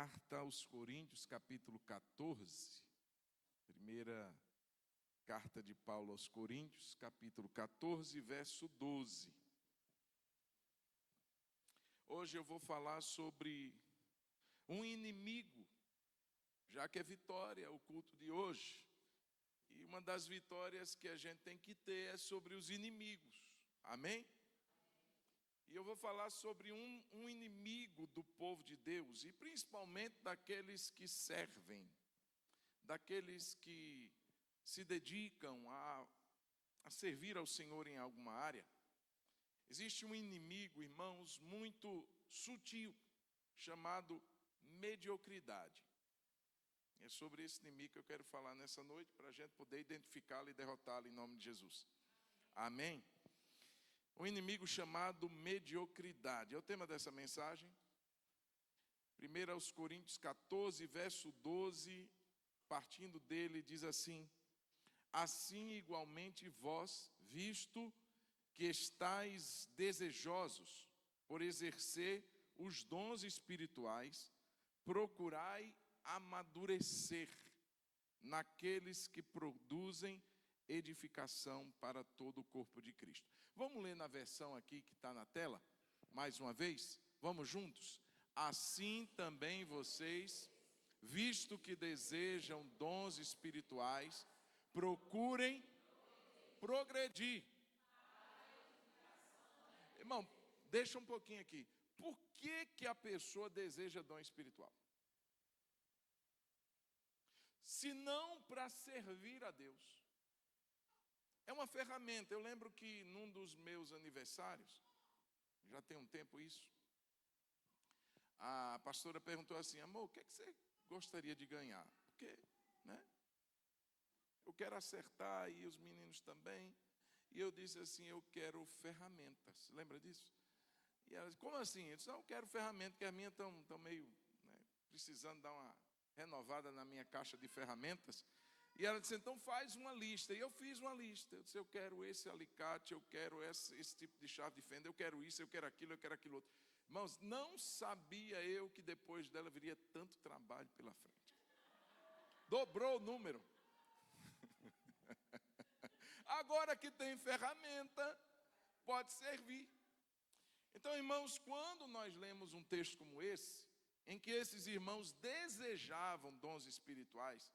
Carta aos Coríntios, capítulo 14. Primeira carta de Paulo aos Coríntios, capítulo 14, verso 12. Hoje eu vou falar sobre um inimigo, já que é vitória o culto de hoje. E uma das vitórias que a gente tem que ter é sobre os inimigos. Amém? E eu vou falar sobre um inimigo do povo de Deus, e principalmente daqueles que servem, daqueles que se dedicam a servir ao Senhor em alguma área. Existe um inimigo, irmãos, muito sutil, chamado mediocridade. É sobre esse inimigo que eu quero falar nessa noite, para a gente poder identificá-lo e derrotá-lo em nome de Jesus. Amém? Um inimigo chamado mediocridade. É o tema dessa mensagem. 1 aos Coríntios 14, verso 12, partindo dele, diz assim: assim igualmente vós, visto que estáis desejosos por exercer os dons espirituais, procurai amadurecer naqueles que produzem edificação para todo o corpo de Cristo. Vamos ler na versão aqui que está na tela, mais uma vez, vamos juntos? Assim também vocês, visto que desejam dons espirituais, procurem progredir. Irmão, deixa um pouquinho aqui. Por que a pessoa deseja dom espiritual? Se não para servir a Deus. É uma ferramenta. Eu lembro que num dos meus aniversários, já tem um tempo isso, a pastora perguntou assim: amor, o que você gostaria de ganhar? Porque, né? Eu quero acertar e os meninos também. E eu disse assim: eu quero ferramentas. Lembra disso? E ela disse: como assim? Eu disse: não, eu quero ferramentas, porque as minhas estão meio, né, precisando dar uma renovada na minha caixa de ferramentas. E ela disse: então faz uma lista. E eu fiz uma lista. Eu disse: eu quero esse alicate, eu quero esse tipo de chave de fenda, eu quero isso, eu quero aquilo outro. Irmãos, não sabia eu que depois dela viria tanto trabalho pela frente. Dobrou o número. Agora que tem ferramenta, pode servir. Então, irmãos, quando nós lemos um texto como esse, em que esses irmãos desejavam dons espirituais,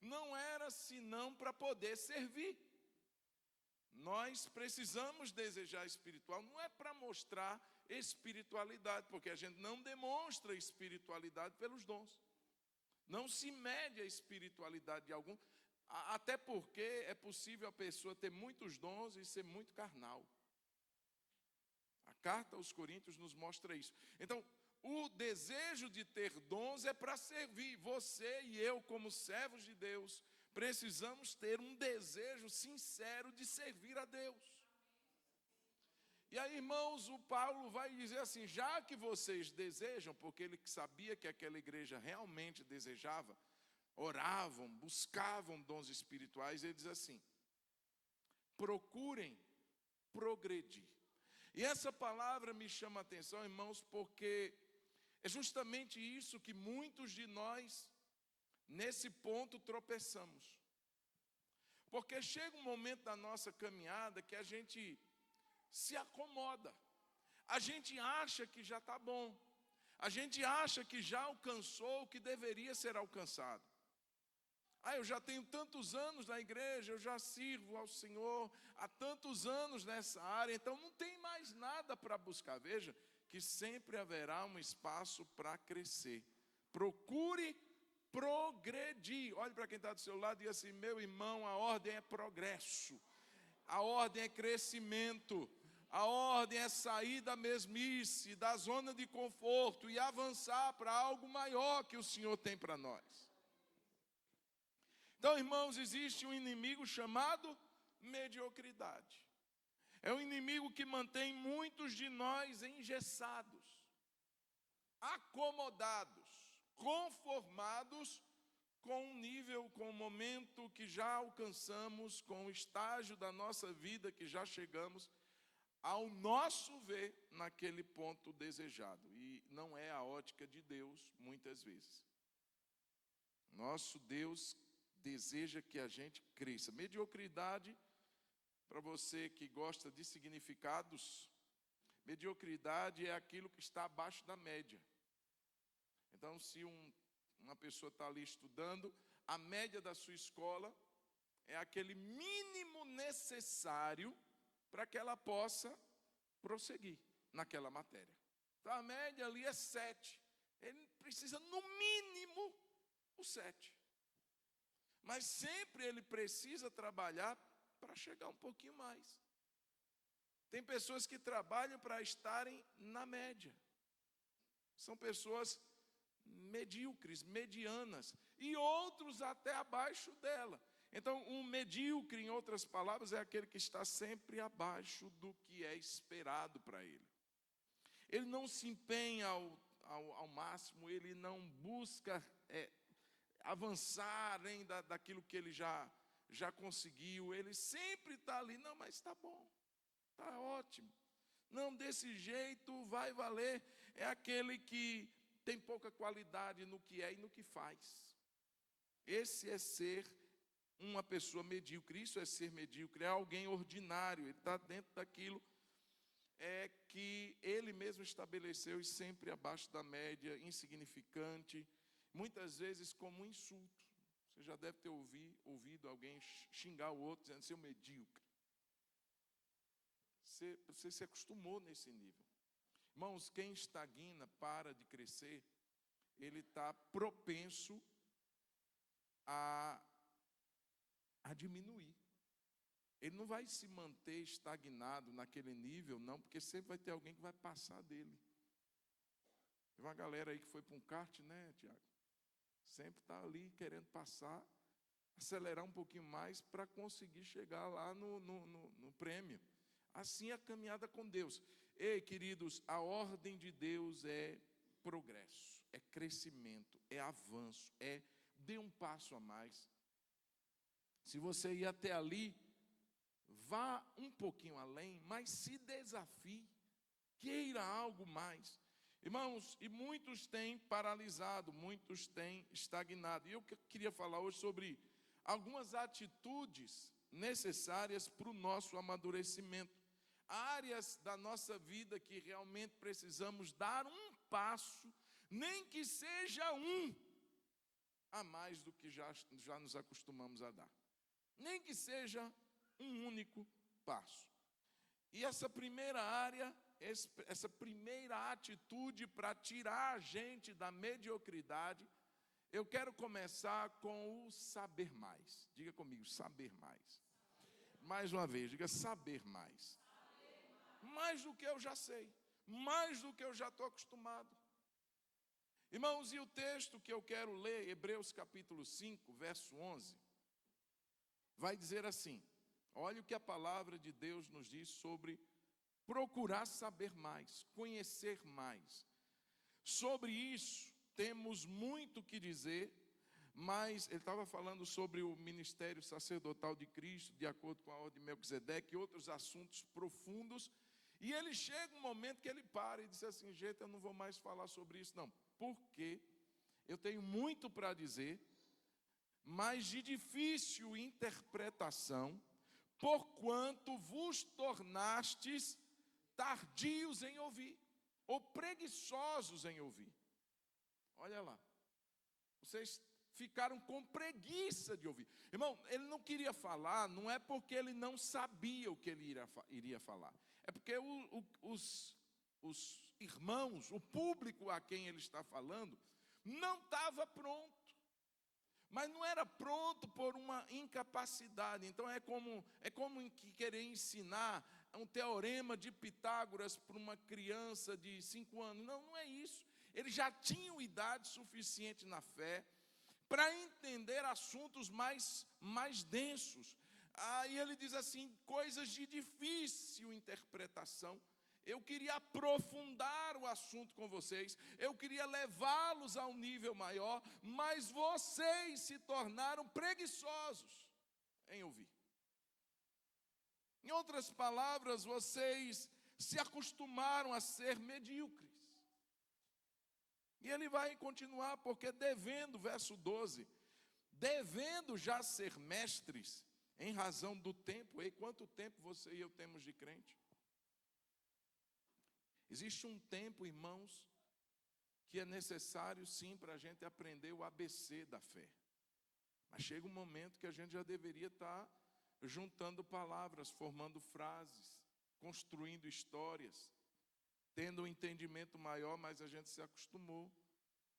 não era senão para poder servir. Nós precisamos desejar espiritual, não é para mostrar espiritualidade, porque a gente não demonstra espiritualidade pelos dons. Não se mede a espiritualidade de algum, até porque é possível a pessoa ter muitos dons e ser muito carnal. A carta aos Coríntios nos mostra isso. Então, o desejo de ter dons é para servir. Você e eu, como servos de Deus, precisamos ter um desejo sincero de servir a Deus. E aí, irmãos, o Paulo vai dizer assim: já que vocês desejam, porque ele sabia que aquela igreja realmente desejava, oravam, buscavam dons espirituais, ele diz assim: procurem progredir. E essa palavra me chama a atenção, irmãos, porque é justamente isso que muitos de nós, nesse ponto, tropeçamos. Porque chega um momento da nossa caminhada que a gente se acomoda. A gente acha que já está bom. A gente acha que já alcançou o que deveria ser alcançado. Eu já tenho tantos anos na igreja, eu já sirvo ao Senhor há tantos anos nessa área, então não tem mais nada para buscar. Veja que sempre haverá um espaço para crescer. Procure progredir. Olhe para quem está do seu lado e diga assim: meu irmão, a ordem é progresso, a ordem é crescimento, a ordem é sair da mesmice, da zona de conforto e avançar para algo maior que o Senhor tem para nós. Então, irmãos, existe um inimigo chamado mediocridade. É um inimigo que mantém muitos de nós engessados, acomodados, conformados com um nível, com o momento que já alcançamos, com o estágio da nossa vida que já chegamos, ao nosso ver, naquele ponto desejado. E não é a ótica de Deus, muitas vezes. Nosso Deus deseja que a gente cresça. Mediocridade, para você que gosta de significados, mediocridade é aquilo que está abaixo da média. Então, se uma pessoa está ali estudando, a média da sua escola é aquele mínimo necessário para que ela possa prosseguir naquela matéria. Então, a média ali é 7. Ele precisa, no mínimo, o 7. Mas sempre ele precisa trabalhar para chegar um pouquinho mais. Tem pessoas que trabalham para estarem na média. São pessoas medíocres, medianas, e outros até abaixo dela. Então, um medíocre, em outras palavras, é aquele que está sempre abaixo do que é esperado para ele. Ele não se empenha ao máximo, ele não busca avançar além daquilo que ele já conseguiu. Ele sempre está ali, não, mas está bom, está ótimo. Não, desse jeito vai valer. É aquele que tem pouca qualidade no que é e no que faz. Esse é ser uma pessoa medíocre. Isso é ser medíocre, é alguém ordinário. Ele está dentro daquilo que ele mesmo estabeleceu e sempre abaixo da média, insignificante, muitas vezes como um insulto. Você já deve ter ouvido alguém xingar o outro dizendo seu medíocre. Você se acostumou nesse nível. Irmãos, quem estagna, para de crescer, ele está propenso a diminuir. Ele não vai se manter estagnado naquele nível, não, porque sempre vai ter alguém que vai passar dele. Tem uma galera aí que foi para um kart, né, Tiago? Sempre está ali querendo passar, acelerar um pouquinho mais para conseguir chegar lá no prêmio. Assim é a caminhada com Deus. Ei, queridos, a ordem de Deus é progresso, é crescimento, é avanço, dê um passo a mais. Se você ir até ali, vá um pouquinho além, mas se desafie, queira algo mais. Irmãos, e muitos têm paralisado, muitos têm estagnado. E eu queria falar hoje sobre algumas atitudes necessárias para o nosso amadurecimento. Áreas da nossa vida que realmente precisamos dar um passo, nem que seja um, a mais do que já nos acostumamos a dar. Nem que seja um único passo. E essa primeira área, essa primeira atitude para tirar a gente da mediocridade, eu quero começar com o saber mais. Diga comigo, saber mais. Mais uma vez, diga saber mais. Mais do que eu já sei, mais do que eu já estou acostumado. Irmãos, e o texto que eu quero ler, Hebreus capítulo 5, verso 11, vai dizer assim, olha o que a palavra de Deus nos diz sobre procurar saber mais, conhecer mais. Sobre isso, temos muito que dizer, mas ele estava falando sobre o ministério sacerdotal de Cristo, de acordo com a ordem de Melquisedeque, e outros assuntos profundos, e ele chega um momento que ele para e diz assim, gente, eu não vou mais falar sobre isso não, porque eu tenho muito para dizer, mas de difícil interpretação, porquanto vos tornastes tardios em ouvir, ou preguiçosos em ouvir. Olha lá, vocês ficaram com preguiça de ouvir. Irmão, ele não queria falar, não é porque ele não sabia o que ele iria falar. É porque os irmãos, o público a quem ele está falando, não estava pronto. Mas não era pronto por uma incapacidade. Então é como querer ensinar um teorema de Pitágoras para uma criança de 5 anos. Não, não é isso. Eles já tinham idade suficiente na fé para entender assuntos mais densos. Aí ele diz assim, coisas de difícil interpretação. Eu queria aprofundar o assunto com vocês, eu queria levá-los a um nível maior, mas vocês se tornaram preguiçosos em ouvir. Em outras palavras, vocês se acostumaram a ser medíocres. E ele vai continuar, porque devendo, verso 12, devendo já ser mestres, em razão do tempo. E quanto tempo você e eu temos de crente? Existe um tempo, irmãos, que é necessário sim para a gente aprender o ABC da fé. Mas chega um momento que a gente já deveria estar juntando palavras, formando frases, construindo histórias, tendo um entendimento maior, mas a gente se acostumou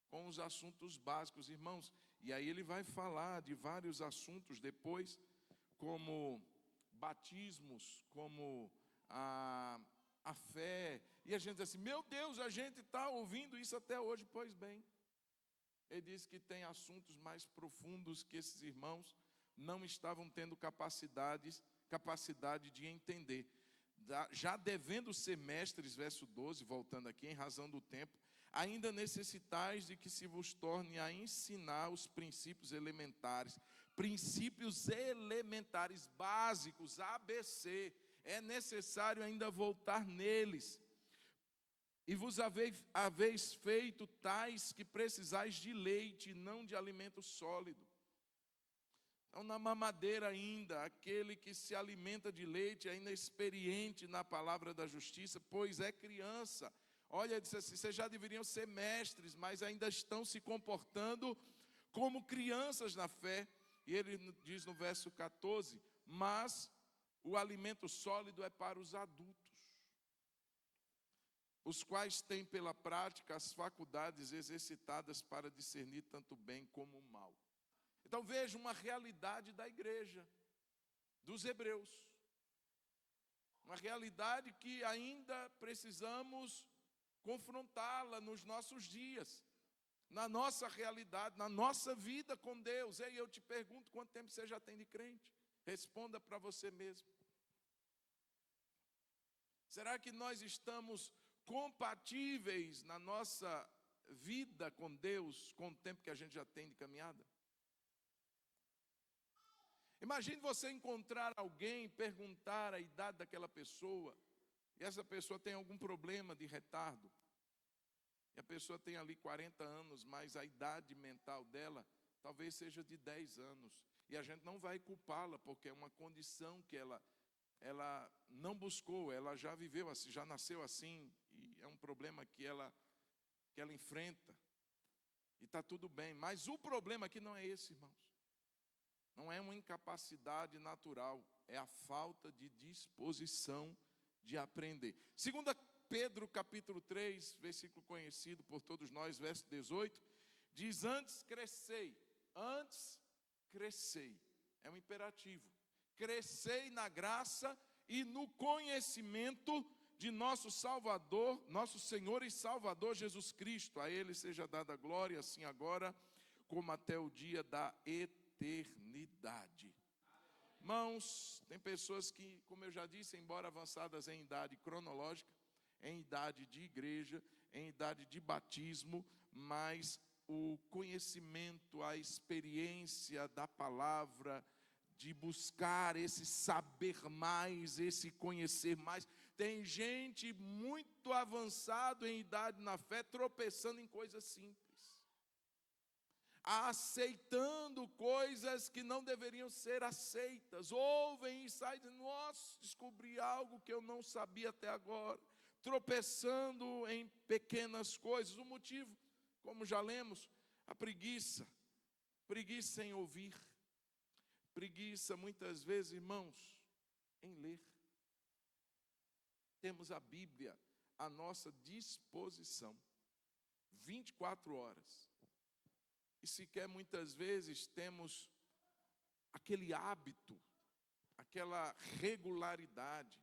com os assuntos básicos, irmãos. E aí ele vai falar de vários assuntos depois, como batismos, como a fé. E a gente diz assim, meu Deus, a gente está ouvindo isso até hoje. Pois bem, ele diz que tem assuntos mais profundos que esses irmãos não estavam tendo capacidade de entender. Já devendo ser mestres, verso 12, voltando aqui, em razão do tempo, ainda necessitais de que se vos torne a ensinar os princípios elementares básicos, ABC, é necessário ainda voltar neles. E vos haveis feito tais que precisais de leite, não de alimento sólido. Então, na mamadeira ainda, aquele que se alimenta de leite, ainda é experiente na palavra da justiça, pois é criança. Olha, ele disse assim, vocês já deveriam ser mestres, mas ainda estão se comportando como crianças na fé. E ele diz no verso 14, mas o alimento sólido é para os adultos, os quais têm pela prática as faculdades exercitadas para discernir tanto o bem como o mal. Então veja uma realidade da igreja, dos hebreus. Uma realidade que ainda precisamos confrontá-la nos nossos dias, na nossa realidade, na nossa vida com Deus. E eu te pergunto, quanto tempo você já tem de crente? Responda para você mesmo. Será que nós estamos compatíveis na nossa vida com Deus, com o tempo que a gente já tem de caminhada? Imagine você encontrar alguém, perguntar a idade daquela pessoa, e essa pessoa tem algum problema de retardo, e a pessoa tem ali 40 anos, mas a idade mental dela talvez seja de 10 anos, e a gente não vai culpá-la, porque é uma condição que ela não buscou, ela já viveu assim, já nasceu assim, e é um problema que ela enfrenta, e está tudo bem. Mas o problema aqui não é esse, irmãos. Não é uma incapacidade natural, é a falta de disposição de aprender. 2 Pedro capítulo 3, versículo conhecido por todos nós, verso 18, diz, antes crescei, é um imperativo, crescei na graça e no conhecimento de nosso Salvador, nosso Senhor e Salvador Jesus Cristo. A Ele seja dada glória, assim agora, como até o dia da eternidade. Irmãos, tem pessoas que, como eu já disse, embora avançadas em idade cronológica, em idade de igreja, em idade de batismo, mas o conhecimento, a experiência da palavra, de buscar esse saber mais, esse conhecer mais. Tem gente muito avançado em idade na fé, tropeçando em coisas simples, aceitando coisas que não deveriam ser aceitas. Ouvem e saem dizendo, nossa, descobri algo que eu não sabia até agora. Tropeçando em pequenas coisas. O motivo, como já lemos, a preguiça em ouvir, preguiça muitas vezes, irmãos, em ler. Temos a Bíblia à nossa disposição, 24 horas. E sequer muitas vezes temos aquele hábito, aquela regularidade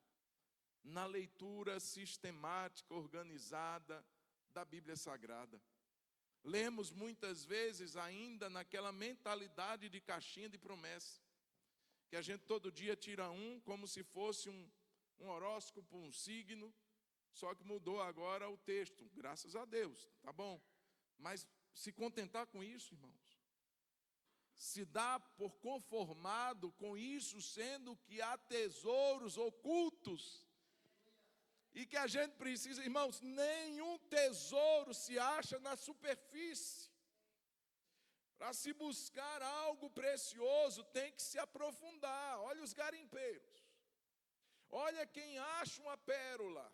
na leitura sistemática, organizada da Bíblia Sagrada. Lemos muitas vezes ainda naquela mentalidade de caixinha de promessa, que a gente todo dia tira um como se fosse um horóscopo, um signo, só que mudou agora o texto, graças a Deus, tá bom? Mas se contentar com isso, irmãos, se dá por conformado com isso, sendo que há tesouros ocultos E que a gente precisa, irmãos, nenhum tesouro se acha na superfície. Para se buscar algo precioso, tem que se aprofundar. Olha os garimpeiros. Olha quem acha uma pérola.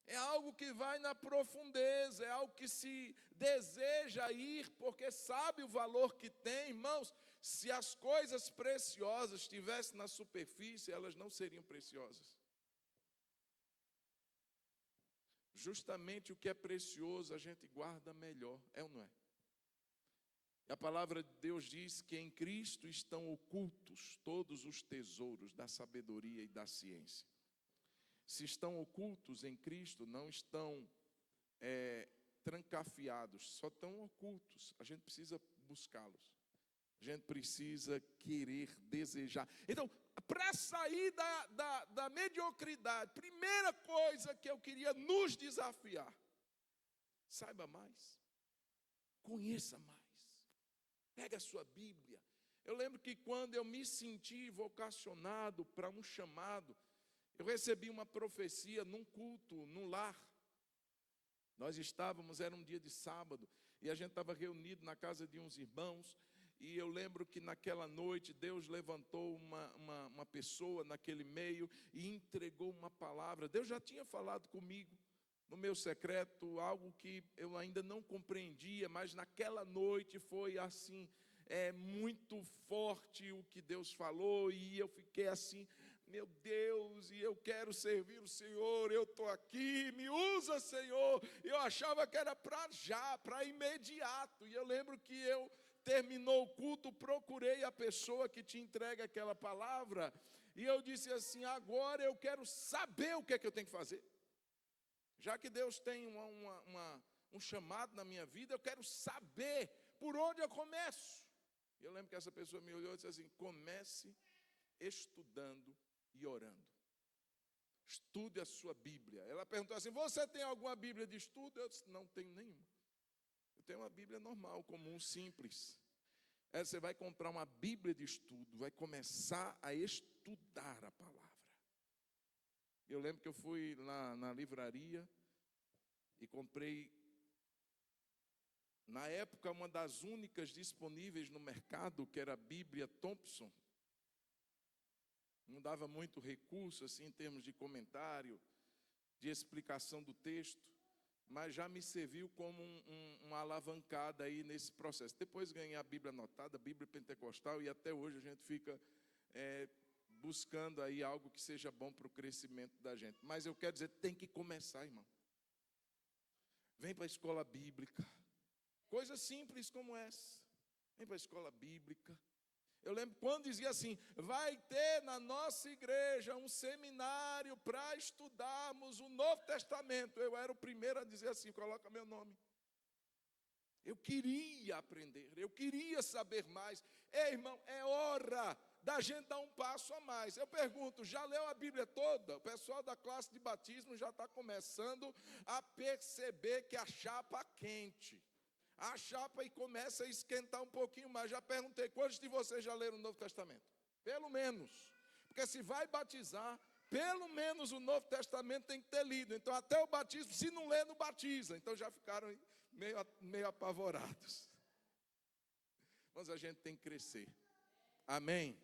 É algo que vai na profundeza, é algo que se deseja ir, porque sabe o valor que tem. Irmãos, se as coisas preciosas estivessem na superfície, elas não seriam preciosas. Justamente o que é precioso a gente guarda melhor, é ou não é? E a palavra de Deus diz que em Cristo estão ocultos todos os tesouros da sabedoria e da ciência. Se estão ocultos em Cristo, não estão trancafiados, só estão ocultos. A gente precisa buscá-los. A gente precisa querer, desejar. Então, para sair da mediocridade, primeira coisa que eu queria nos desafiar: saiba mais, conheça mais. Pega a sua Bíblia. Eu lembro que quando eu me senti vocacionado para um chamado, eu recebi uma profecia num culto, num lar. Nós estávamos, era um dia de sábado, e a gente estava reunido na casa de uns irmãos, e eu lembro que naquela noite Deus levantou uma pessoa naquele meio e entregou uma palavra. Deus já tinha falado comigo no meu secreto, algo que eu ainda não compreendia, mas naquela noite foi assim, muito forte o que Deus falou, e eu fiquei assim: meu Deus, e eu quero servir o Senhor, eu estou aqui, me usa, Senhor. Eu achava que era para já, para imediato, e eu lembro que eu terminou o culto, procurei a pessoa que te entrega aquela palavra, e eu disse assim: agora eu quero saber o que é que eu tenho que fazer. Já que Deus tem um chamado na minha vida, eu quero saber por onde eu começo. E eu lembro que essa pessoa me olhou e disse assim: comece estudando e orando. Estude a sua Bíblia. Ela perguntou assim: você tem alguma Bíblia de estudo? Eu disse: não tenho nenhuma. Eu tenho uma Bíblia normal, comum, simples. Você vai comprar uma Bíblia de estudo, vai começar a estudar a palavra. Eu lembro que eu fui lá na livraria e comprei, na época, uma das únicas disponíveis no mercado, que era a Bíblia Thompson. Não dava muito recurso assim em termos de comentário, de explicação do texto, mas já me serviu como uma alavancada aí nesse processo. Depois ganhei a Bíblia anotada, a Bíblia Pentecostal, e até hoje a gente fica buscando aí algo que seja bom para o crescimento da gente. Mas eu quero dizer, tem que começar, irmão. Vem para a escola bíblica. Coisa simples como essa. Vem para a escola bíblica. Eu lembro quando dizia assim: vai ter na nossa igreja um seminário para estudarmos o Novo Testamento. Eu era o primeiro a dizer assim: coloca meu nome. Eu queria aprender, eu queria saber mais. Ei, irmão, é hora da gente dar um passo a mais. Eu pergunto: já leu a Bíblia toda? O pessoal da classe de batismo já está começando a perceber que a chapa quente. A chapa e começa a esquentar um pouquinho mais. Já perguntei: quantos de vocês já leram o Novo Testamento? Pelo menos. Porque se vai batizar, pelo menos o Novo Testamento tem que ter lido. Então até o batismo, se não lê, não batiza. Então já ficaram meio apavorados. Mas a gente tem que crescer. Amém?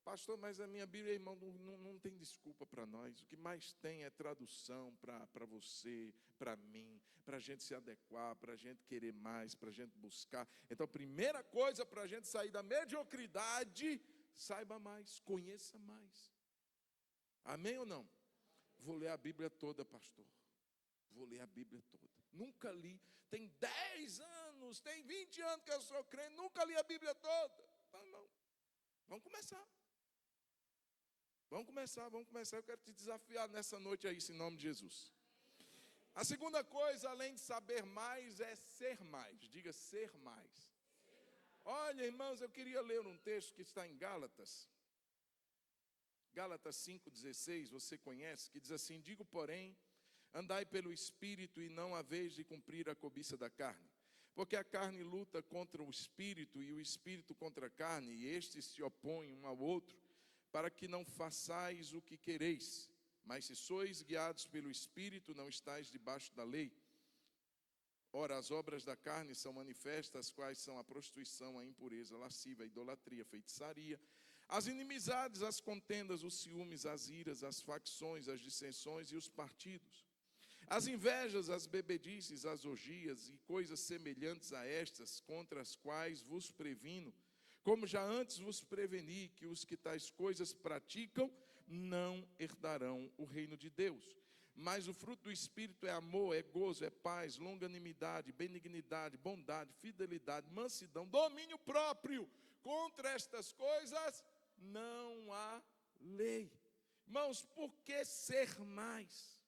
Pastor, mas a minha Bíblia, irmão, não tem desculpa para nós. O que mais tem é tradução para você, para mim, para a gente se adequar, para a gente querer mais, para a gente buscar. Então, a primeira coisa para a gente sair da mediocridade: saiba mais, conheça mais. Amém ou não? Vou ler a Bíblia toda, pastor. Vou ler a Bíblia toda. Nunca li. Tem 10 anos, tem 20 anos que eu sou crente, nunca li a Bíblia toda. Não. Vamos começar. Vamos começar. Eu quero te desafiar nessa noite aí, em nome de Jesus. A segunda coisa, além de saber mais, é ser mais. Diga: ser mais. Olha, irmãos, eu queria ler um texto que está em Gálatas. Gálatas 5,16, você conhece, que diz assim: digo, porém, andai pelo Espírito e não haveis de cumprir a cobiça da carne. Porque a carne luta contra o Espírito e o Espírito contra a carne, e estes se opõem um ao outro, para que não façais o que quereis. Mas se sois guiados pelo Espírito, não estáis debaixo da lei. Ora, as obras da carne são manifestas, quais são a prostituição, a impureza, a lascívia, a idolatria, a feitiçaria, as inimizades, as contendas, os ciúmes, as iras, as facções, as dissensões e os partidos, as invejas, as bebedices, as orgias e coisas semelhantes a estas, contra as quais vos previno, como já antes vos preveni, que os que tais coisas praticam não herdarão o reino de Deus. Mas o fruto do Espírito é amor, é gozo, é paz, longanimidade, benignidade, bondade, fidelidade, mansidão, domínio próprio. Contra estas coisas não há lei. Irmãos, por que ser mais?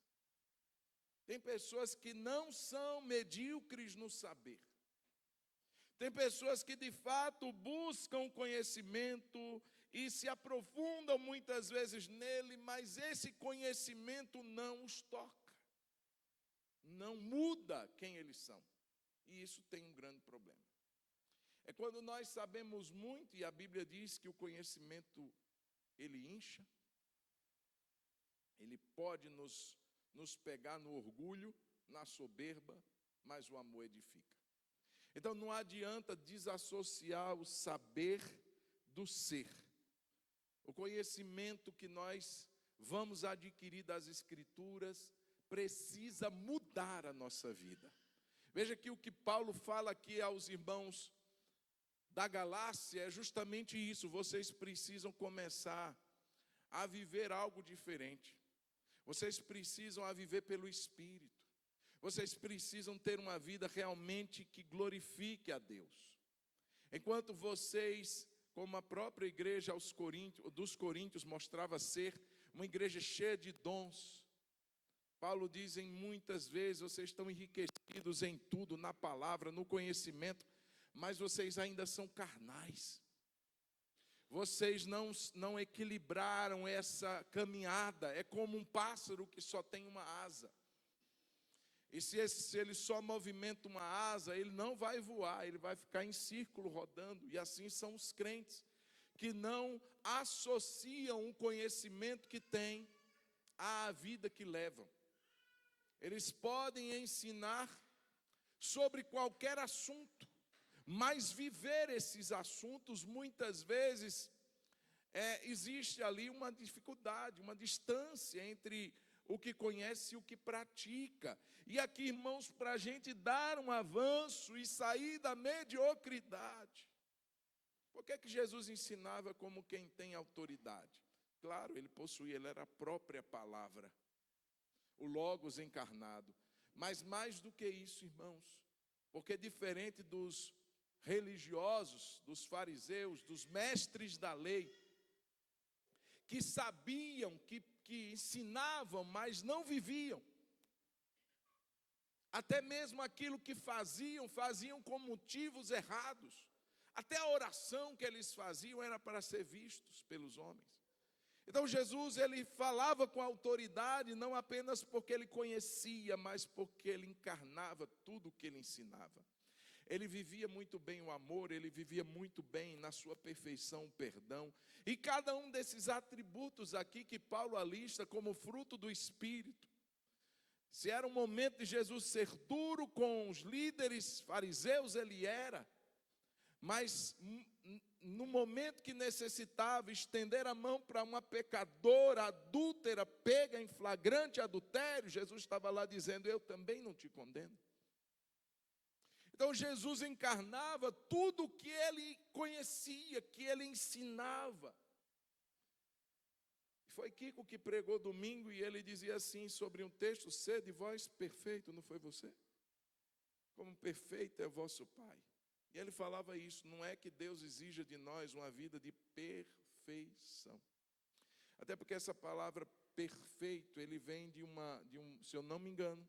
Tem pessoas que não são medíocres no saber. Tem pessoas que de fato buscam conhecimento e se aprofundam muitas vezes nele, mas esse conhecimento não os toca, não muda quem eles são. E isso tem um grande problema. É quando nós sabemos muito, e a Bíblia diz que o conhecimento, ele incha, ele pode nos pegar no orgulho, na soberba, mas o amor edifica. Então não adianta desassociar o saber do ser. O conhecimento que nós vamos adquirir das Escrituras precisa mudar a nossa vida. Veja que o que Paulo fala aqui aos irmãos da Galácia é justamente isso. Vocês precisam começar a viver algo diferente. Vocês precisam a viver pelo Espírito. Vocês precisam ter uma vida realmente que glorifique a Deus. Enquanto vocês, como a própria igreja dos Coríntios mostrava ser uma igreja cheia de dons, Paulo diz em muitas vezes, vocês estão enriquecidos em tudo, na palavra, no conhecimento, mas vocês ainda são carnais. Vocês não equilibraram essa caminhada. É como um pássaro que só tem uma asa. E se ele só movimenta uma asa, ele não vai voar, ele vai ficar em círculo rodando. E assim são os crentes, que não associam o conhecimento que têm à vida que levam. Eles podem ensinar sobre qualquer assunto, mas viver esses assuntos, muitas vezes, existe ali uma dificuldade, uma distância entre o que conhece e o que pratica. E aqui, irmãos, para a gente dar um avanço e sair da mediocridade. Por que Jesus ensinava como quem tem autoridade? Claro, ele era a própria palavra, o Logos encarnado. Mas mais do que isso, irmãos, porque diferente dos religiosos, dos fariseus, dos mestres da lei, que sabiam, que ensinavam, mas não viviam. Até mesmo aquilo que faziam com motivos errados. Até a oração que eles faziam era para ser vistos pelos homens. Então Jesus, ele falava com autoridade, não apenas porque ele conhecia, mas porque ele encarnava tudo o que ele ensinava. Ele vivia muito bem o amor, ele vivia muito bem na sua perfeição o perdão. E cada um desses atributos aqui que Paulo alista como fruto do Espírito. Se era um momento de Jesus ser duro com os líderes fariseus, ele era. Mas no momento que necessitava estender a mão para uma pecadora adúltera, pega em flagrante adultério, Jesus estava lá dizendo, eu também não te condeno. Então Jesus encarnava tudo o que ele conhecia, que ele ensinava. Foi Kiko que pregou domingo e ele dizia assim sobre um texto, sede vós perfeito, não foi você? Como perfeito é vosso Pai. E ele falava isso, não é que Deus exija de nós uma vida de perfeição. Até porque essa palavra perfeito, ele vem de um, se eu não me engano,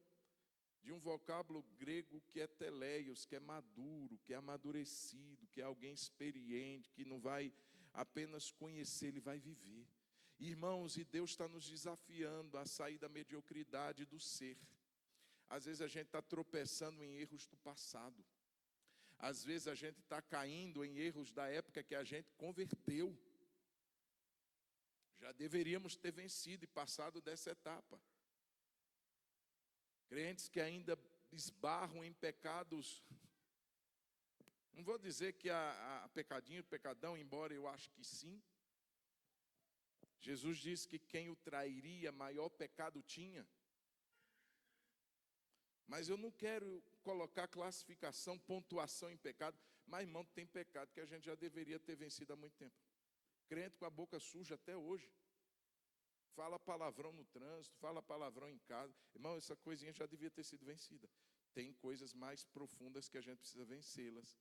de um vocábulo grego que é teleios, que é maduro, que é amadurecido, que é alguém experiente, que não vai apenas conhecer, ele vai viver. Irmãos, e Deus está nos desafiando a sair da mediocridade do ser. Às vezes a gente está tropeçando em erros do passado. Às vezes a gente está caindo em erros da época que a gente converteu. Já deveríamos ter vencido e passado dessa etapa. Crentes que ainda esbarram em pecados. Não vou dizer que há pecadinho, pecadão, embora eu acho que sim. Jesus disse que quem o trairia, maior pecado tinha. Mas eu não quero colocar classificação, pontuação em pecado. Mas, irmão, tem pecado que a gente já deveria ter vencido há muito tempo. Crente com a boca suja até hoje. Fala palavrão no trânsito, fala palavrão em casa. Irmão, essa coisinha já devia ter sido vencida. Tem coisas mais profundas que a gente precisa vencê-las.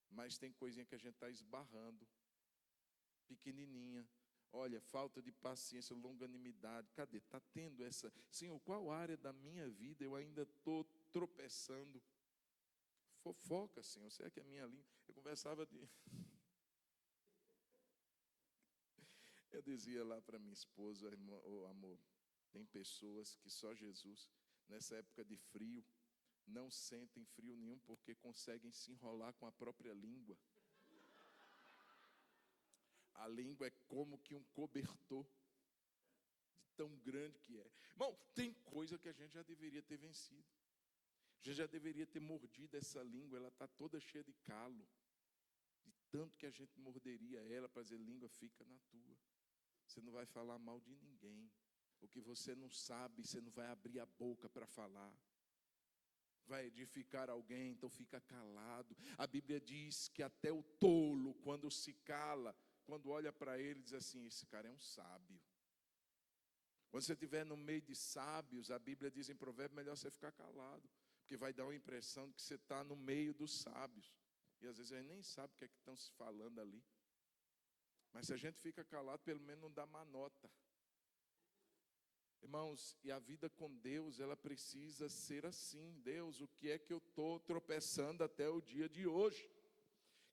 Mas tem coisinha que a gente está esbarrando. Pequenininha. Olha, falta de paciência, longanimidade. Cadê? Está tendo essa... Senhor, qual área da minha vida eu ainda estou tropeçando? Fofoca, Senhor. Você é que é a minha língua. Eu conversava de... Eu dizia lá para minha esposa, oh, amor, tem pessoas que só Jesus, nessa época de frio, não sentem frio nenhum porque conseguem se enrolar com a própria língua. A língua é como que um cobertor, de tão grande que é. Bom, tem coisa que a gente já deveria ter vencido. A gente já deveria ter mordido essa língua, ela está toda cheia de calo. De tanto que a gente morderia ela para dizer, língua, fica na tua. Você não vai falar mal de ninguém. O que você não sabe, você não vai abrir a boca para falar. Vai edificar alguém, então fica calado. A Bíblia diz que até o tolo, quando se cala, quando olha para ele, diz assim, esse cara é um sábio. Quando você estiver no meio de sábios, a Bíblia diz em Provérbios, melhor você ficar calado. Porque vai dar uma impressão de que você está no meio dos sábios. E às vezes a gente nem sabe o que é que estão se falando ali. Mas se a gente fica calado, pelo menos não dá má nota. Irmãos, e a vida com Deus, ela precisa ser assim. Deus, o que é que eu estou tropeçando até o dia de hoje?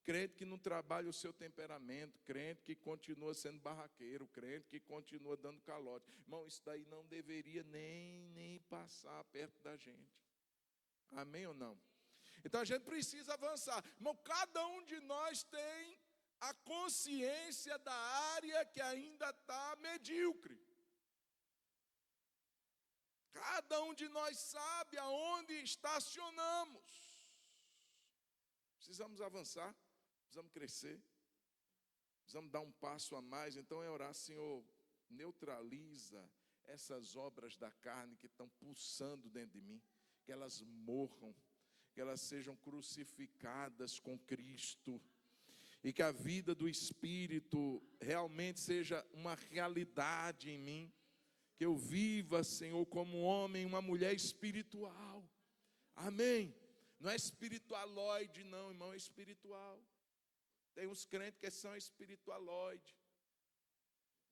Crente que não trabalha o seu temperamento, crente que continua sendo barraqueiro, crente que continua dando calote. Irmão, isso daí não deveria nem passar perto da gente. Amém ou não? Então a gente precisa avançar. Irmão, cada um de nós tem a consciência da área que ainda está medíocre. Cada um de nós sabe aonde estacionamos. Precisamos avançar, precisamos crescer, precisamos dar um passo a mais. Então é orar, Senhor, neutraliza essas obras da carne que estão pulsando dentro de mim, que elas morram, que elas sejam crucificadas com Cristo. E que a vida do Espírito realmente seja uma realidade em mim. Que eu viva, Senhor, como um homem, uma mulher espiritual. Amém. Não é espiritualoide, não, irmão, é espiritual. Tem uns crentes que são espiritualoide.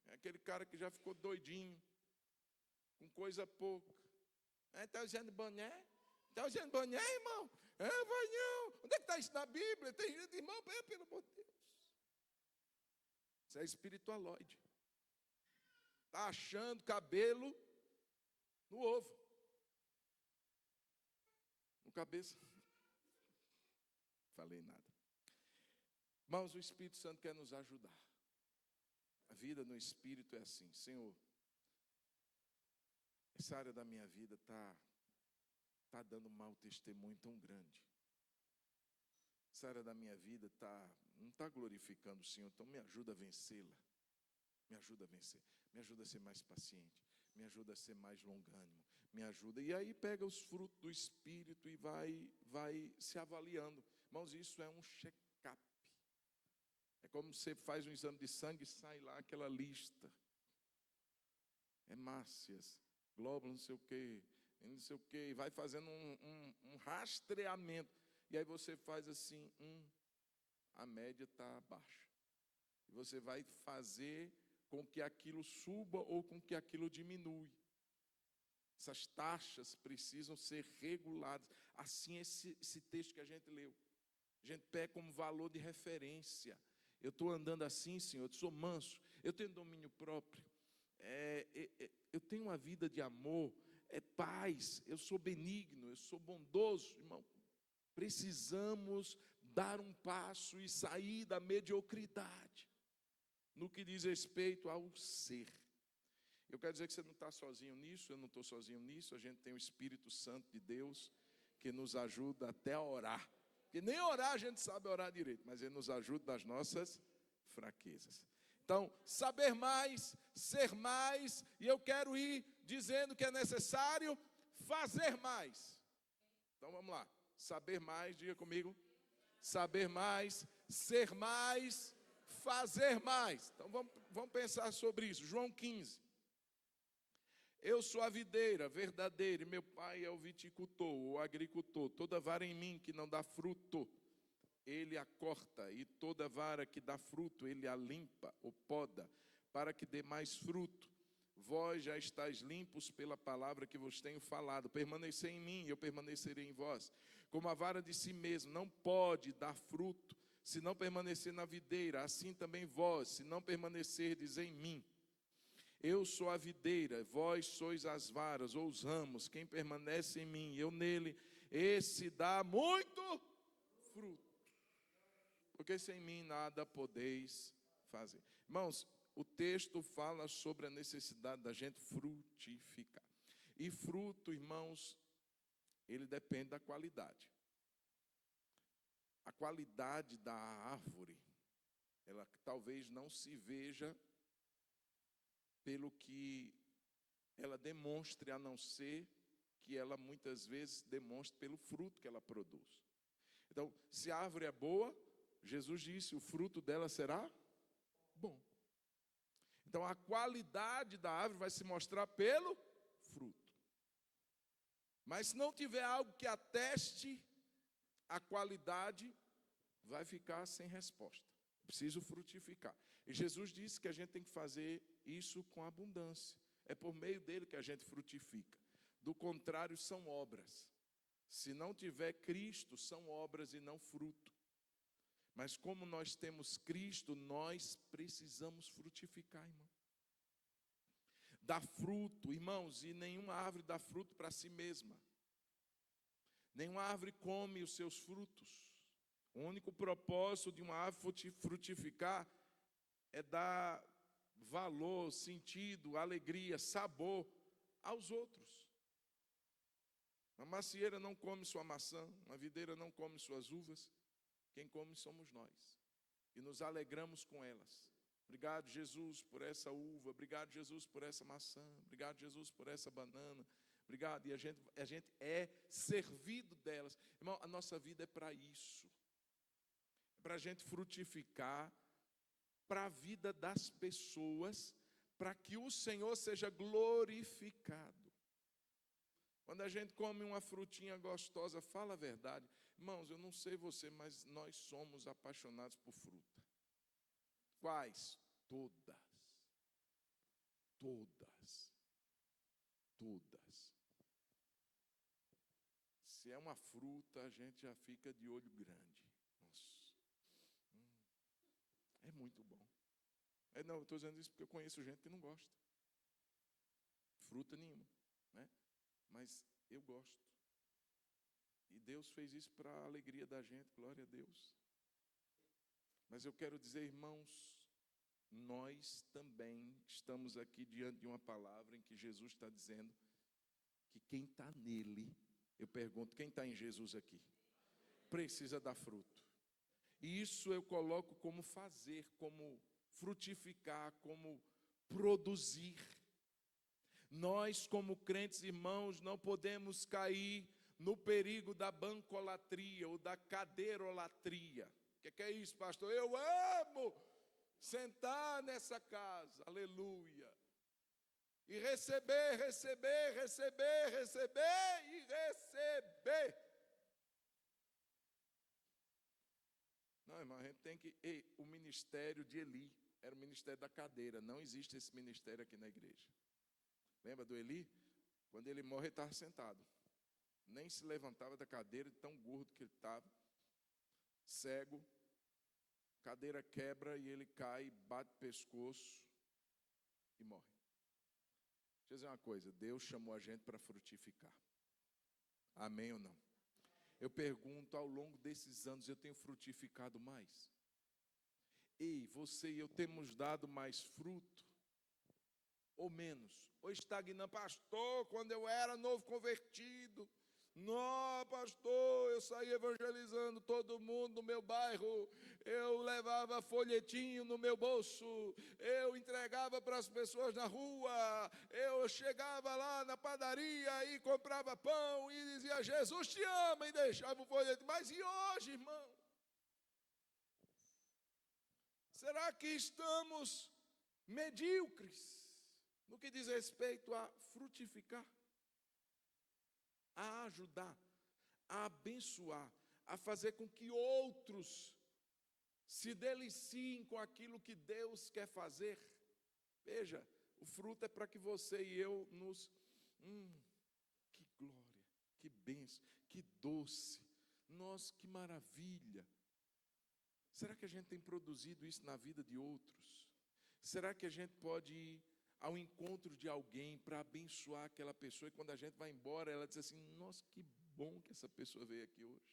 É aquele cara que já ficou doidinho, com coisa pouca. Está usando boné? Está usando boné, irmão? Vai não. Onde é que está isso na Bíblia? Tem gente, irmão, pelo amor de Deus. Isso é espiritualoide. Está achando cabelo no ovo. No cabeça. Falei nada. Irmãos, o Espírito Santo quer nos ajudar. A vida no Espírito é assim. Senhor, essa área da minha vida está dando um mau testemunho tão grande. Essa área da minha vida não está glorificando o Senhor, então me ajuda a vencê-la. Me ajuda a vencer, me ajuda a ser mais paciente, me ajuda a ser mais longânimo, me ajuda. E aí pega os frutos do Espírito e vai se avaliando. Irmãos, isso é um check-up. É como você faz um exame de sangue e sai lá aquela lista. Hemácias, glóbulos, não sei o quê, e vai fazendo um rastreamento. E aí você faz assim, a média está baixa. E você vai fazer com que aquilo suba ou com que aquilo diminui. Essas taxas precisam ser reguladas. Assim esse texto que a gente leu. A gente pega como valor de referência. Eu estou andando assim, Senhor, eu sou manso, eu tenho domínio próprio. Eu tenho uma vida de amor, paz, eu sou benigno, eu sou bondoso, irmão. Precisamos dar um passo e sair da mediocridade. no que diz respeito ao ser. Eu quero dizer que você não está sozinho nisso, eu não estou sozinho nisso, a gente tem o Espírito Santo de Deus que nos ajuda até a orar. Porque nem orar a gente sabe orar direito, mas ele nos ajuda nas nossas fraquezas. Então, saber mais, ser mais, e eu quero ir dizendo que é necessário fazer mais. Então vamos lá, saber mais, diga comigo. Saber mais, ser mais, fazer mais. Então vamos pensar sobre isso. João 15. Eu sou a videira verdadeira, e meu pai é o viticultor, o agricultor. Toda vara em mim que não dá fruto, ele a corta, e toda vara que dá fruto, ele a limpa, ou poda, para que dê mais fruto. Vós já estáis limpos pela palavra que vos tenho falado. Permanecei em mim, eu permanecerei em vós. Como a vara de si mesmo não pode dar fruto, se não permanecer na videira, assim também vós, se não permanecerdes em mim. Eu sou a videira, vós sois as varas ou os ramos. Quem permanece em mim, eu nele, esse dá muito fruto. Porque sem mim nada podeis fazer. Irmãos, o texto fala sobre a necessidade da gente frutificar. E fruto, irmãos, ele depende da qualidade. A qualidade da árvore, ela talvez não se veja pelo que ela demonstre, a não ser que ela muitas vezes demonstre pelo fruto que ela produz. Então, se a árvore é boa, Jesus disse, o fruto dela será bom. Então, a qualidade da árvore vai se mostrar pelo fruto. Mas se não tiver algo que ateste a qualidade, vai ficar sem resposta. Preciso frutificar. E Jesus disse que a gente tem que fazer isso com abundância. É por meio dele que a gente frutifica. Do contrário, são obras. Se não tiver Cristo, são obras e não fruto. Mas como nós temos Cristo, nós precisamos frutificar, irmão. Dá fruto, irmãos, e nenhuma árvore dá fruto para si mesma. Nenhuma árvore come os seus frutos. O único propósito de uma árvore frutificar é dar valor, sentido, alegria, sabor aos outros. Uma macieira não come sua maçã, uma videira não come suas uvas. Quem come somos nós. E nos alegramos com elas. Obrigado, Jesus, por essa uva. Obrigado, Jesus, por essa maçã. Obrigado, Jesus, por essa banana. Obrigado. E a gente é servido delas. Irmão, a nossa vida é para isso. É para a gente frutificar para a vida das pessoas, para que o Senhor seja glorificado. Quando a gente come uma frutinha gostosa, fala a verdade. Irmãos, eu não sei você, mas nós somos apaixonados por fruta. Quais? Todas. Todas. Todas. Se é uma fruta, a gente já fica de olho grande. Nossa. É muito bom. Não, eu estou dizendo isso porque eu conheço gente que não gosta. Fruta nenhuma, né? Mas eu gosto. E Deus fez isso para a alegria da gente, glória a Deus. Mas eu quero dizer, irmãos, nós também estamos aqui diante de uma palavra em que Jesus está dizendo que quem está nele, eu pergunto, quem está em Jesus aqui? Precisa dar fruto. E isso eu coloco como fazer, como frutificar, como produzir. Nós, como crentes irmãos, não podemos cair no perigo da bancolatria ou da cadeirolatria. O que é isso, pastor? Eu amo sentar nessa casa, aleluia. E receber, receber, receber, receber e receber. Não, irmão, a gente tem que... o ministério de Eli era o ministério da cadeira. Não existe esse ministério aqui na igreja. Lembra do Eli? Quando ele morre, ele estava sentado. Nem se levantava da cadeira, de tão gordo que ele estava. Cego. Cadeira quebra e ele cai, bate o pescoço e morre. Deixa eu dizer uma coisa. Deus chamou a gente para frutificar. Amém ou não? Eu pergunto, ao longo desses anos, eu tenho frutificado mais? Ei, você e eu temos dado mais fruto ou menos? Ou estagnando? Pastor, quando eu era novo convertido, não, pastor, eu saía evangelizando todo mundo no meu bairro, eu levava folhetinho no meu bolso, eu entregava para as pessoas na rua, eu chegava lá na padaria e comprava pão e dizia, Jesus te ama, e deixava o folheto. Mas e hoje, irmão? Será que estamos medíocres no que diz respeito a frutificar, a ajudar, a abençoar, a fazer com que outros se deliciem com aquilo que Deus quer fazer? Veja, o fruto é para que você e eu nos... que glória, que bênção, que doce, nossa, que maravilha. Será que a gente tem produzido isso na vida de outros? Será que a gente pode ir ao encontro de alguém para abençoar aquela pessoa, e quando a gente vai embora, ela diz assim, nossa, que bom que essa pessoa veio aqui hoje.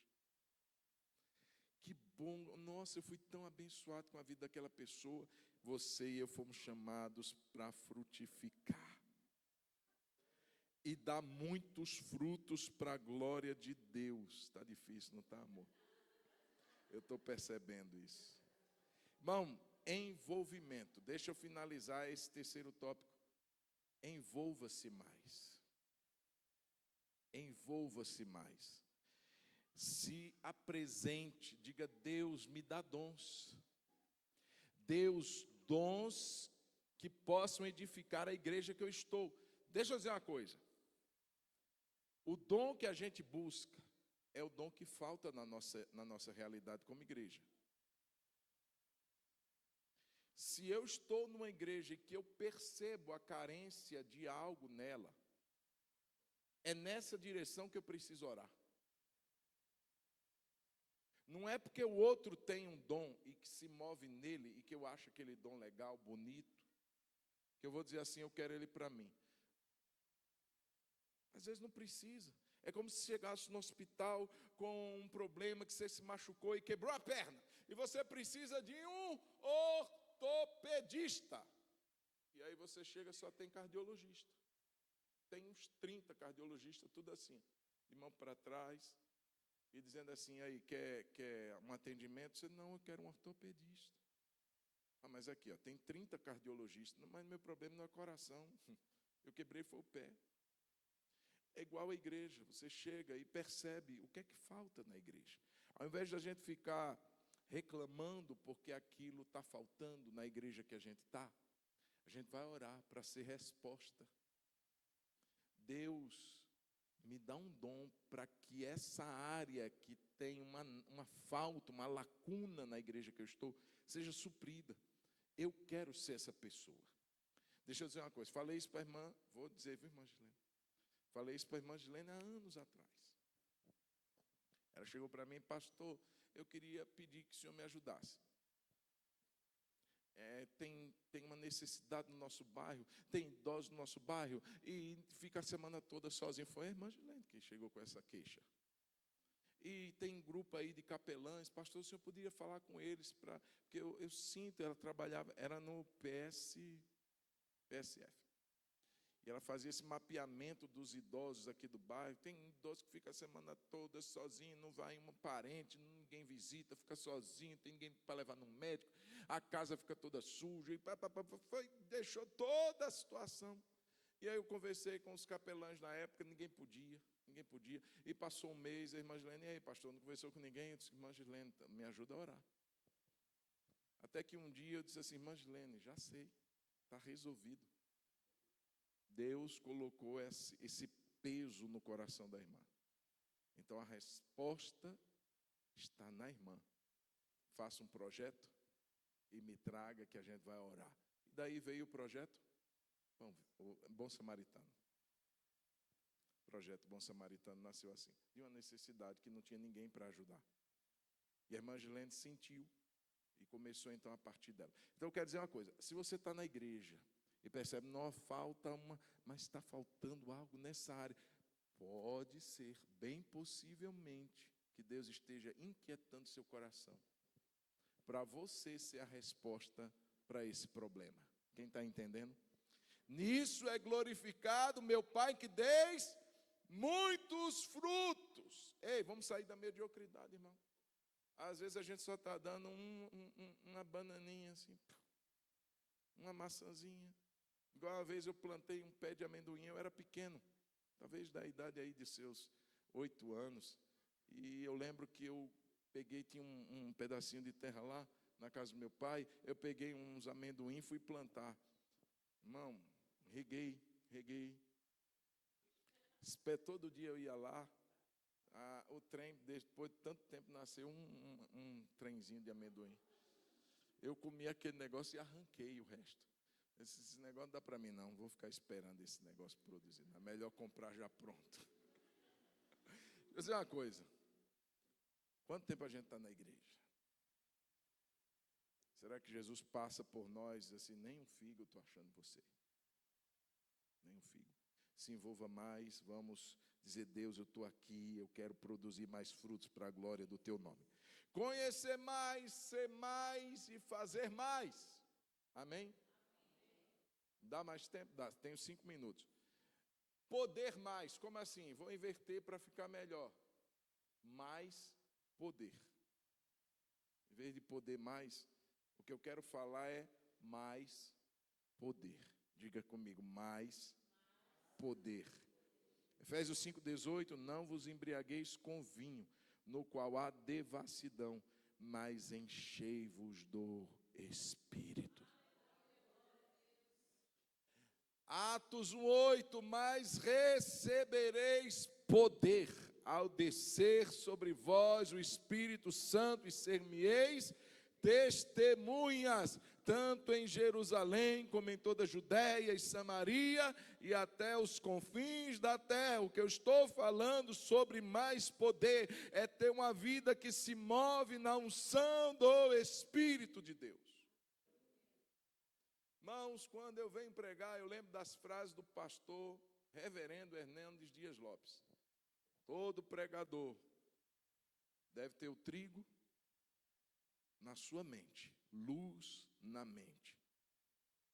Que bom, nossa, eu fui tão abençoado com a vida daquela pessoa. Você e eu fomos chamados para frutificar e dar muitos frutos para a glória de Deus. Está difícil, não está, amor? Eu estou percebendo isso. Irmão, envolvimento. Deixa eu finalizar esse terceiro tópico. Envolva-se mais. Envolva-se mais. Se apresente, diga, Deus me dá dons. Deus, dons que possam edificar a igreja que eu estou. Deixa eu dizer uma coisa. O dom que a gente busca é o dom que falta na nossa realidade como igreja. Se eu estou numa igreja e que eu percebo a carência de algo nela, é nessa direção que eu preciso orar. Não é porque o outro tem um dom e que se move nele e que eu acho aquele dom legal, bonito, que eu vou dizer assim, eu quero ele para mim. Às vezes não precisa. É como se chegasse no hospital com um problema que você se machucou e quebrou a perna. E você precisa de um ortopedista. E aí você chega, só tem cardiologista. Tem uns 30 cardiologistas, tudo assim, de mão para trás, e dizendo assim, aí, quer um atendimento? Você, não, eu quero um ortopedista. Ah, mas aqui, ó, tem 30 cardiologistas, mas meu problema não é coração, eu quebrei foi o pé. É igual a igreja, você chega e percebe o que é que falta na igreja. Ao invés de a gente ficar reclamando porque aquilo está faltando na igreja que a gente está, a gente vai orar para ser resposta. Deus, me dá um dom para que essa área que tem uma falta, uma lacuna na igreja que eu estou, seja suprida. Eu quero ser essa pessoa. Deixa eu dizer uma coisa, falei isso para a irmã, vou dizer, viu, irmã Gilene? Falei isso para a irmã Gilene há anos atrás. Ela chegou para mim, pastor, eu queria pedir que o senhor me ajudasse. Tem uma necessidade no nosso bairro, tem idosos no nosso bairro, e fica a semana toda sozinho. Foi a irmã Gilene que chegou com essa queixa. E tem grupo aí de capelães, pastor, o senhor poderia falar com eles, porque eu sinto, ela trabalhava, era no PSF. E ela fazia esse mapeamento dos idosos aqui do bairro. Tem idoso que fica a semana toda sozinho, não vai um parente, ninguém visita, fica sozinho, tem ninguém para levar no médico, a casa fica toda suja, e deixou toda a situação. E aí eu conversei com os capelães na época, ninguém podia. E passou um mês, a irmã Gilene, e aí, pastor, não conversou com ninguém? Eu disse, irmã Gilene, me ajuda a orar. Até que um dia eu disse assim, irmã Gilene, já sei, está resolvido. Deus colocou esse peso no coração da irmã. Então a resposta está na irmã. Faça um projeto e me traga que a gente vai orar. E daí veio o projeto, o Bom Samaritano. O projeto Bom Samaritano nasceu assim, de uma necessidade que não tinha ninguém para ajudar. E a irmã Gilene sentiu e começou então a partir dela. Então eu quero dizer uma coisa, se você está na igreja e percebe, não, falta mas está faltando algo nessa área. Pode ser, bem possivelmente, que Deus esteja inquietando seu coração para você ser a resposta para esse problema. Quem está entendendo? Nisso é glorificado meu Pai que deis muitos frutos. Ei, vamos sair da mediocridade, irmão. Às vezes a gente só está dando uma bananinha assim, uma maçãzinha. Igual uma vez eu plantei um pé de amendoim, eu era pequeno, talvez da idade aí de seus 8 anos. E eu lembro que eu peguei, tinha um pedacinho de terra lá, na casa do meu pai, eu peguei uns amendoim e fui plantar. Irmão, reguei. Todo dia eu ia lá, o trem, depois de tanto tempo, nasceu um trenzinho de amendoim. Eu comi aquele negócio e arranquei o resto. Esse negócio não dá para mim não vou ficar esperando esse negócio produzir. É melhor comprar já pronto. Deixa eu dizer uma coisa. Quanto tempo a gente está na igreja? Será que Jesus passa por nós assim, nem um figo eu estou achando você? Nem um figo. Se envolva mais, vamos dizer, Deus, eu estou aqui, eu quero produzir mais frutos para a glória do teu nome. Conhecer mais, ser mais e fazer mais. Amém? Dá mais tempo? Dá, tenho 5 minutos. Poder mais, como assim? Vou inverter para ficar melhor. Mais poder. Em vez de poder mais, o que eu quero falar é mais poder. Diga comigo, mais poder. Efésios 5,18, não vos embriagueis com vinho, no qual há devassidão, mas enchei-vos do Espírito. Atos 1,8, mas recebereis poder ao descer sobre vós o Espírito Santo e ser-me-eis testemunhas, tanto em Jerusalém como em toda a Judéia e Samaria e até os confins da terra. O que eu estou falando sobre mais poder é ter uma vida que se move na unção do Espírito de Deus. Irmãos, quando eu venho pregar, eu lembro das frases do pastor reverendo Hernandes Dias Lopes. Todo pregador deve ter o trigo na sua mente, luz na mente,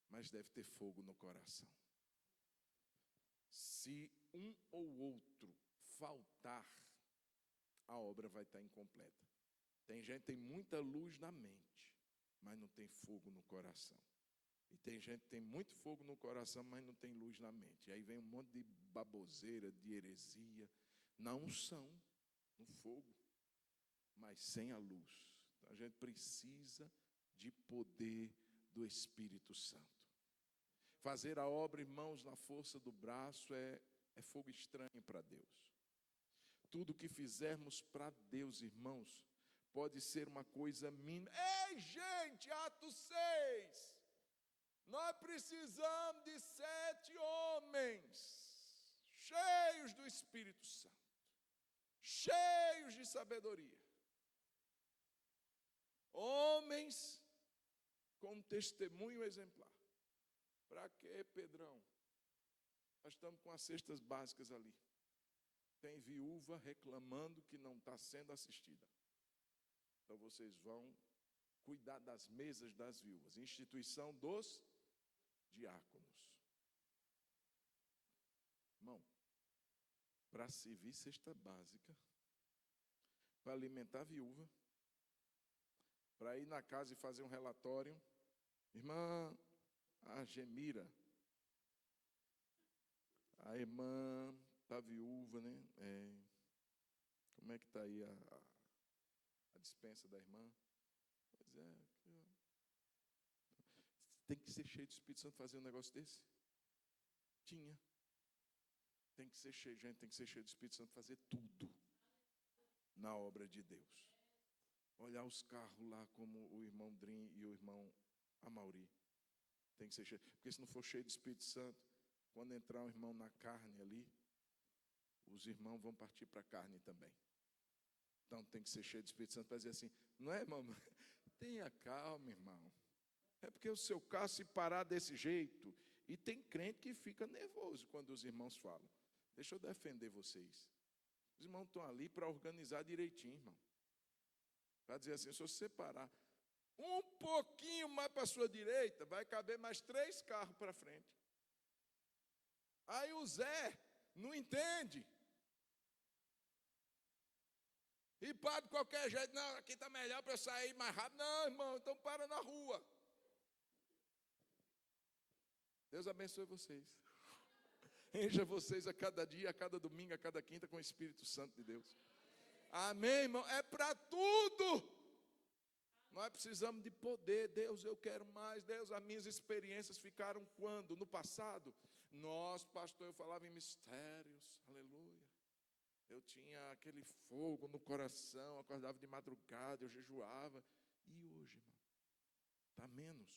mas deve ter fogo no coração. Se um ou outro faltar, a obra vai estar incompleta. Tem gente que tem muita luz na mente, mas não tem fogo no coração. E tem gente que tem muito fogo no coração, mas não tem luz na mente. E aí vem um monte de baboseira, de heresia, na unção, no fogo, mas sem a luz. Então a gente precisa de poder do Espírito Santo. Fazer a obra, irmãos, na força do braço é fogo estranho para Deus. Tudo que fizermos para Deus, irmãos, pode ser uma coisa mínima. Ei, gente, Atos 6. Nós precisamos de 7 homens cheios do Espírito Santo, cheios de sabedoria, homens com testemunho exemplar. Para quê, Pedrão? Nós estamos com as cestas básicas ali. Tem viúva reclamando que não está sendo assistida. Então vocês vão cuidar das mesas das viúvas. Instituição dos diáconos. Irmão, para servir cesta básica, para alimentar a viúva, para ir na casa e fazer um relatório. Irmã Gemira, a irmã está viúva, né? Como é que está aí a dispensa da irmã? Pois é, tem que ser cheio do Espírito Santo fazer um negócio desse? Tinha. Tem que ser cheio, gente, tem que ser cheio do Espírito Santo fazer tudo na obra de Deus. Olhar os carros lá como o irmão Drim e o irmão Amauri. Tem que ser cheio. Porque se não for cheio do Espírito Santo, quando entrar um irmão na carne ali, os irmãos vão partir para a carne também. Então tem que ser cheio do Espírito Santo para dizer assim, não é, irmão? Tenha calma, irmão. É porque o seu carro se parar desse jeito, e tem crente que fica nervoso quando os irmãos falam. Deixa eu defender vocês. Os irmãos estão ali para organizar direitinho, irmão. Para dizer assim, se você parar, um pouquinho mais para a sua direita, vai caber mais 3 carros para frente. Aí o Zé não entende. E para de qualquer jeito, não, aqui está melhor para eu sair mais rápido. Não, irmão, então para na rua. Deus abençoe vocês. Encha vocês a cada dia, a cada domingo, a cada quinta com o Espírito Santo de Deus. Amém, irmão? É para tudo. Nós precisamos de poder. Deus, eu quero mais. Deus, as minhas experiências ficaram quando? No passado? Nós, pastor, eu falava em mistérios. Aleluia. Eu tinha aquele fogo no coração, acordava de madrugada, eu jejuava. E hoje, irmão? Está menos.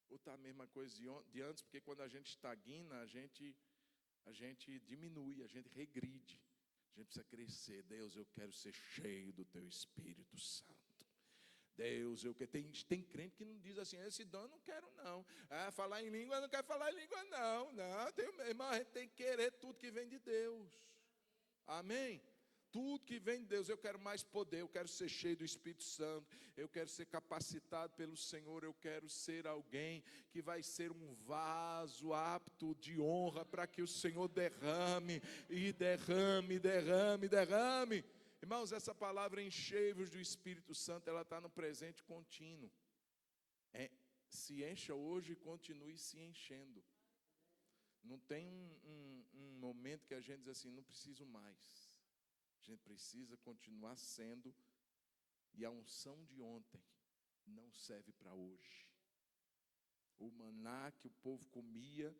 Ou está a mesma coisa de antes? Porque quando a gente estagna, a gente diminui, a gente regride. A gente precisa crescer. Deus, eu quero ser cheio do Teu Espírito Santo. Deus, eu quero. Tem crente que não diz assim, esse dom eu não quero não. Falar em língua, eu não quero falar em língua não. Não, irmão, a gente tem que querer tudo que vem de Deus. Amém? Tudo que vem de Deus, eu quero mais poder, eu quero ser cheio do Espírito Santo, eu quero ser capacitado pelo Senhor, eu quero ser alguém que vai ser um vaso apto de honra para que o Senhor derrame, e derrame, derrame, derrame. Irmãos, essa palavra enchei-vos do Espírito Santo, ela está no presente contínuo. Se encha hoje e continue se enchendo. Não tem um momento que a gente diz assim, não preciso mais. A gente precisa continuar sendo, e a unção de ontem não serve para hoje. O maná que o povo comia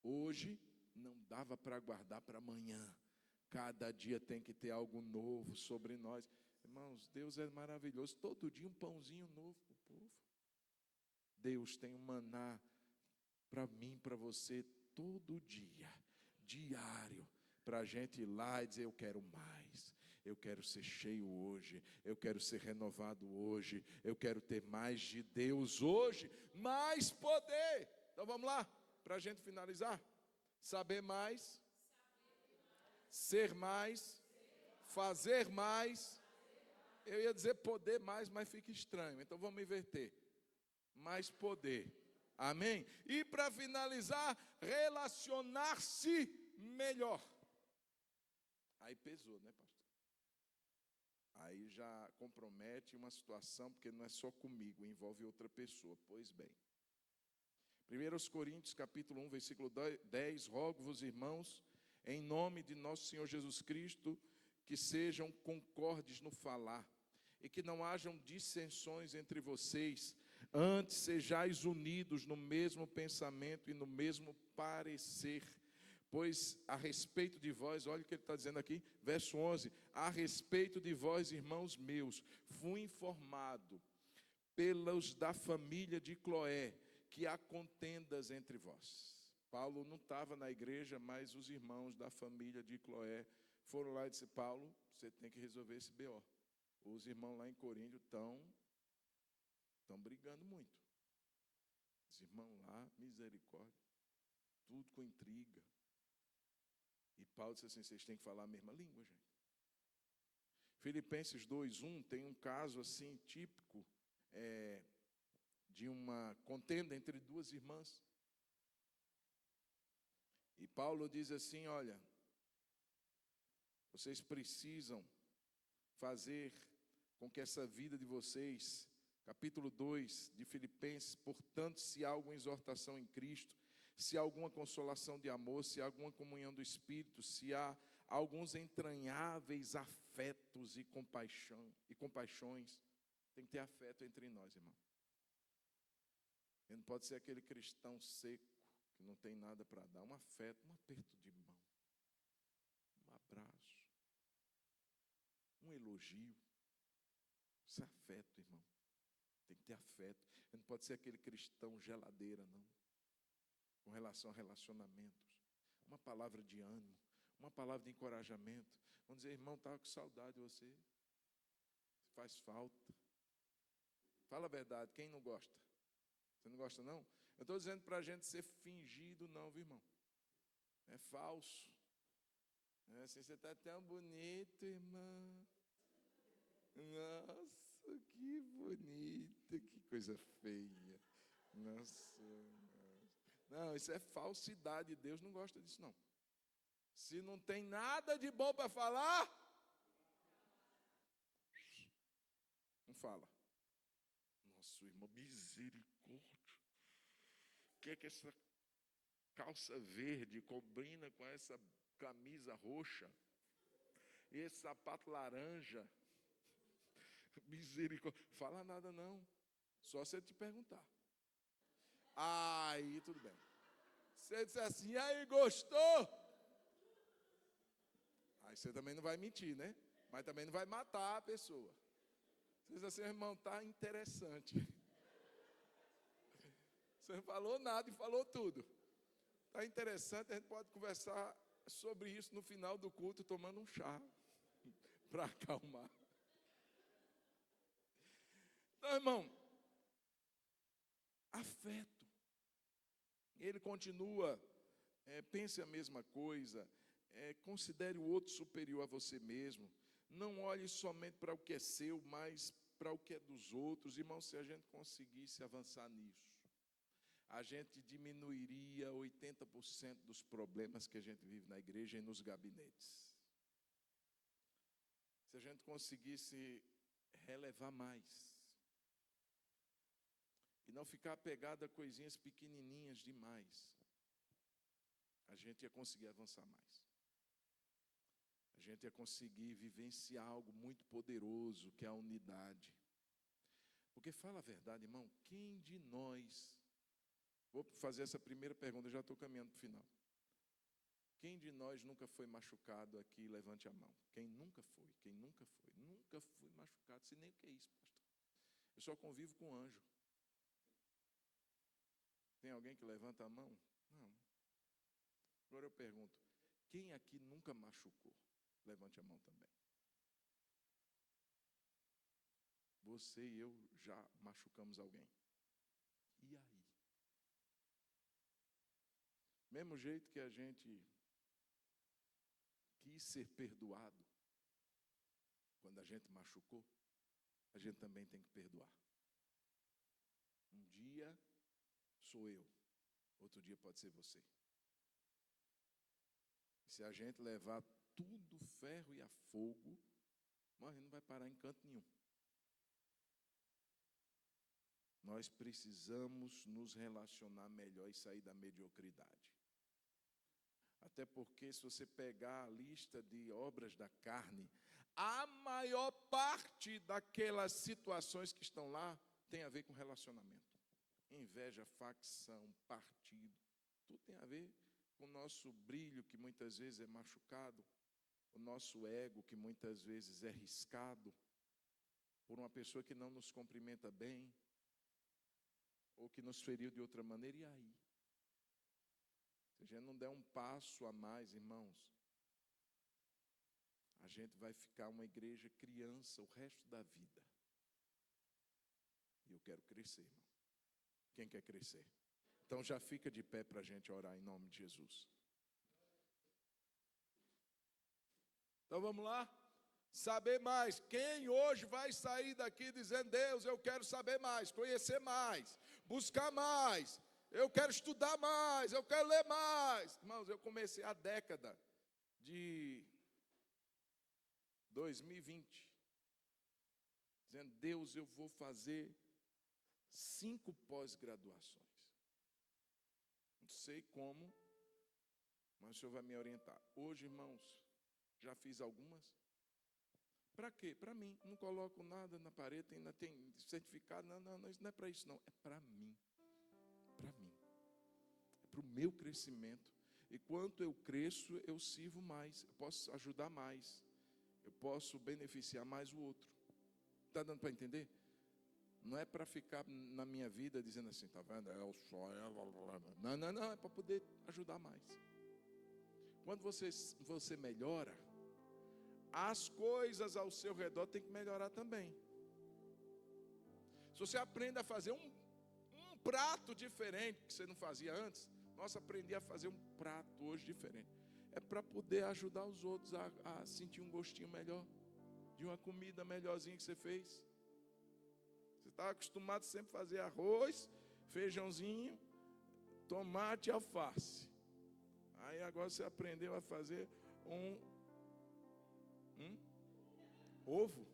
hoje não dava para guardar para amanhã. Cada dia tem que ter algo novo sobre nós. Irmãos, Deus é maravilhoso. Todo dia um pãozinho novo para o povo. Deus tem um maná para mim, para você, todo dia, diário. Para a gente ir lá e dizer, eu quero mais, eu quero ser cheio hoje, eu quero ser renovado hoje, eu quero ter mais de Deus hoje, mais poder. Então vamos lá, para a gente finalizar. Saber mais, ser mais, fazer mais. Eu ia dizer poder mais, mas fica estranho, então vamos inverter. Mais poder, amém? E para finalizar, relacionar-se melhor. Aí pesou, né, pastor? Aí já compromete uma situação, porque não é só comigo, envolve outra pessoa. Pois bem. 1 Coríntios, capítulo 1, versículo 10, rogo-vos, irmãos, em nome de nosso Senhor Jesus Cristo, que sejam concordes no falar, e que não hajam dissensões entre vocês, antes sejais unidos no mesmo pensamento e no mesmo parecer. Pois a respeito de vós, olha o que ele está dizendo aqui, verso 11, a respeito de vós, irmãos meus, fui informado pelos da família de Cloé, que há contendas entre vós. Paulo não estava na igreja, mas os irmãos da família de Cloé foram lá e disseram, Paulo, você tem que resolver esse BO. Os irmãos lá em Corinto estão brigando muito. Os irmãos lá, misericórdia, tudo com intriga. E Paulo disse assim, vocês têm que falar a mesma língua, gente. Filipenses 2:1 tem um caso assim típico de uma contenda entre duas irmãs. E Paulo diz assim, olha, vocês precisam fazer com que essa vida de vocês, capítulo 2 de Filipenses, portanto, se há alguma exortação em Cristo, se há alguma consolação de amor, se há alguma comunhão do Espírito, se há alguns entranháveis afetos e compaixões, tem que ter afeto entre nós, irmão. Ele não pode ser aquele cristão seco, que não tem nada para dar. Um afeto, um aperto de mão, um abraço, um elogio. Isso é afeto, irmão. Tem que ter afeto. Ele não pode ser aquele cristão geladeira, não. Com relação a relacionamentos. Uma palavra de ânimo, uma palavra de encorajamento. Vamos dizer, irmão, estava com saudade de você. Faz falta. Fala a verdade, quem não gosta? Você não gosta, não? Eu estou dizendo para a gente ser fingido, não, viu, irmão? É falso. É assim, você está tão bonito, irmão. Nossa, que bonita, que coisa feia. Nossa. Não, isso é falsidade. Deus não gosta disso, não. Se não tem nada de bom para falar, não fala. Nossa, irmão, misericórdia. O que é que essa calça verde combina com essa camisa roxa? E esse sapato laranja? Misericórdia. Fala nada, não. Só se ele te perguntar. Aí, tudo bem. Se ele disser assim, aí, gostou? Aí você também não vai mentir, né? Mas também não vai matar a pessoa. Você diz assim, irmão, tá interessante. Você não falou nada e falou tudo. Tá interessante, a gente pode conversar sobre isso no final do culto, tomando um chá, para acalmar. Então, irmão, afeto. Ele continua, pense a mesma coisa, considere o outro superior a você mesmo. Não olhe somente para o que é seu, mas para o que é dos outros. Irmão, se a gente conseguisse avançar nisso, a gente diminuiria 80% dos problemas que a gente vive na igreja e nos gabinetes. Se a gente conseguisse relevar mais, e não ficar apegado a coisinhas pequenininhas demais, a gente ia conseguir avançar mais. A gente ia conseguir vivenciar algo muito poderoso, que é a unidade. Porque fala a verdade, irmão, quem de nós... Vou fazer essa primeira pergunta, já estou caminhando para o final. Quem de nós nunca foi machucado aqui? Levante a mão. Quem nunca foi? Quem nunca foi? Nunca fui machucado, sei nem o que é isso, pastor. Eu só convivo com anjo. Tem alguém que levanta a mão? Não. Agora eu pergunto, quem aqui nunca machucou? Levante a mão também. Você e eu já machucamos alguém. E aí? Mesmo jeito que a gente quis ser perdoado, quando a gente machucou, a gente também tem que perdoar. Um dia sou eu, outro dia pode ser você. Se a gente levar tudo ferro e a fogo, a gente não vai parar em canto nenhum. Nós precisamos nos relacionar melhor e sair da mediocridade. Até porque se você pegar a lista de obras da carne, a maior parte daquelas situações que estão lá tem a ver com relacionamento. Inveja, facção, partido, tudo tem a ver com o nosso brilho, que muitas vezes é machucado, o nosso ego, que muitas vezes é riscado por uma pessoa que não nos cumprimenta bem, ou que nos feriu de outra maneira, e aí? Se a gente não der um passo a mais, irmãos, a gente vai ficar uma igreja criança o resto da vida. E eu quero crescer, irmão. Quem quer crescer? Então já fica de pé para a gente orar em nome de Jesus. Então vamos lá? Saber mais. Quem hoje vai sair daqui dizendo, Deus, eu quero saber mais, conhecer mais, buscar mais. Eu quero estudar mais, eu quero ler mais. Irmãos, eu comecei a década de 2020, dizendo, Deus, eu vou fazer 5 pós-graduações. Não sei como, mas o Senhor vai me orientar. Hoje, irmãos, já fiz algumas. Para quê? Para mim. Não coloco nada na parede, ainda tem certificado. Não, isso não é para isso, não. É para mim. Para mim. É para o meu crescimento. E quanto eu cresço, eu sirvo mais. Eu posso ajudar mais. Eu posso beneficiar mais o outro. Está dando para entender? Não é para ficar na minha vida dizendo assim, tá vendo? Não, é para poder ajudar mais. Quando você melhora, as coisas ao seu redor têm que melhorar também. Se você aprende a fazer um prato diferente que você não fazia antes, nossa, aprendi a fazer um prato hoje diferente. É para poder ajudar os outros a sentir um gostinho melhor de uma comida melhorzinha que você fez. Você estava acostumado sempre a fazer arroz, feijãozinho, tomate e alface. Aí agora você aprendeu a fazer um ovo.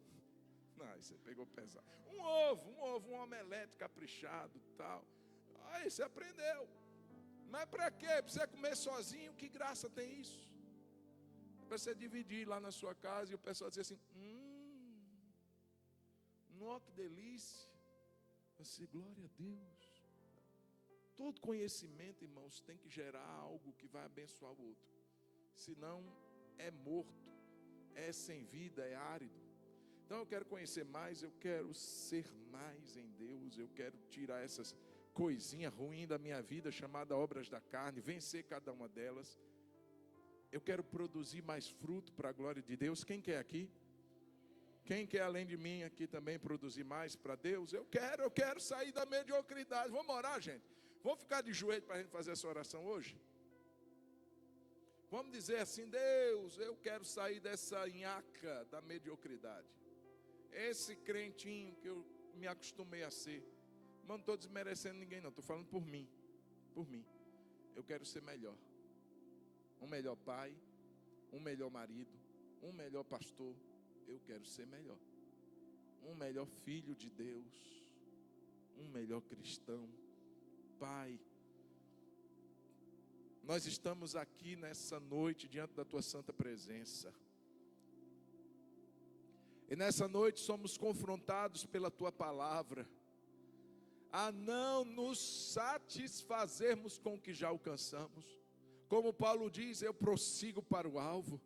Não, aí você pegou pesado. Um ovo, um omelete caprichado e tal. Aí você aprendeu. Mas para quê? Para você comer sozinho, que graça tem isso? Para você dividir lá na sua casa e o pessoal dizer assim, nossa, que delícia. Assim, glória a Deus. Todo conhecimento, irmãos, tem que gerar algo que vai abençoar o outro. Senão é morto, é sem vida, é árido. Então eu quero conhecer mais, eu quero ser mais em Deus, eu quero tirar essas coisinhas ruins da minha vida, chamada obras da carne, vencer cada uma delas. Eu quero produzir mais fruto para a glória de Deus. Quem quer aqui? Quem quer além de mim aqui também produzir mais para Deus? Eu quero sair da mediocridade. Vamos orar, gente? Vamos ficar de joelho para a gente fazer essa oração hoje? Vamos dizer assim, Deus, eu quero sair dessa nhaca da mediocridade. Esse crentinho que eu me acostumei a ser. Mas não estou desmerecendo ninguém não, estou falando por mim. Por mim. Eu quero ser melhor. Um melhor pai, um melhor marido, um melhor pastor. Eu quero ser melhor. Um melhor filho de Deus. Um melhor cristão. Pai, nós estamos aqui nessa noite diante da Tua santa presença. E nessa noite somos confrontados pela Tua palavra a não nos satisfazermos com o que já alcançamos. Como Paulo diz, eu prossigo para o alvo.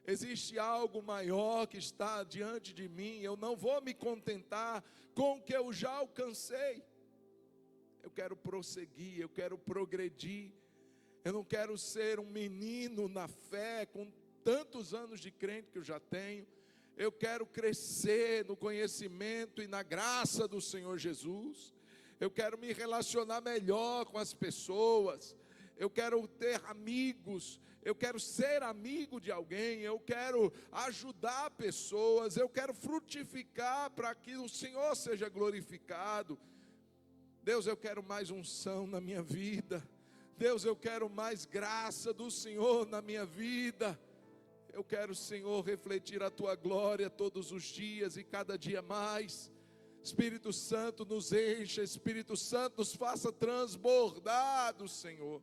Existe algo maior que está diante de mim. Eu não vou me contentar com o que eu já alcancei. Eu quero prosseguir, eu quero progredir. Eu não quero ser um menino na fé com tantos anos de crente que eu já tenho. Eu quero crescer no conhecimento e na graça do Senhor Jesus. Eu quero me relacionar melhor com as pessoas. Eu quero ter amigos. Eu quero ser amigo de alguém. Eu quero ajudar pessoas. Eu quero frutificar para que o Senhor seja glorificado. Deus, eu quero mais unção na minha vida. Deus, eu quero mais graça do Senhor na minha vida. Eu quero, Senhor, refletir a Tua glória todos os dias e cada dia mais. Espírito Santo nos encha, Espírito Santo nos faça transbordar do Senhor.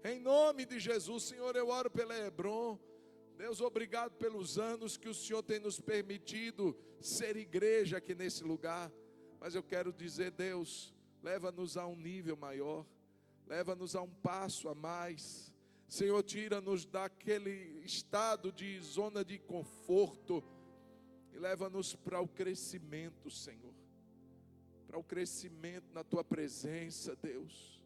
Em nome de Jesus, Senhor, eu oro pela Hebron. Deus, obrigado pelos anos que o Senhor tem nos permitido ser igreja aqui nesse lugar. Mas eu quero dizer, Deus, leva-nos a um nível maior. Leva-nos a um passo a mais. Senhor, tira-nos daquele estado de zona de conforto e leva-nos para o crescimento, Senhor. Para o crescimento na Tua presença, Deus.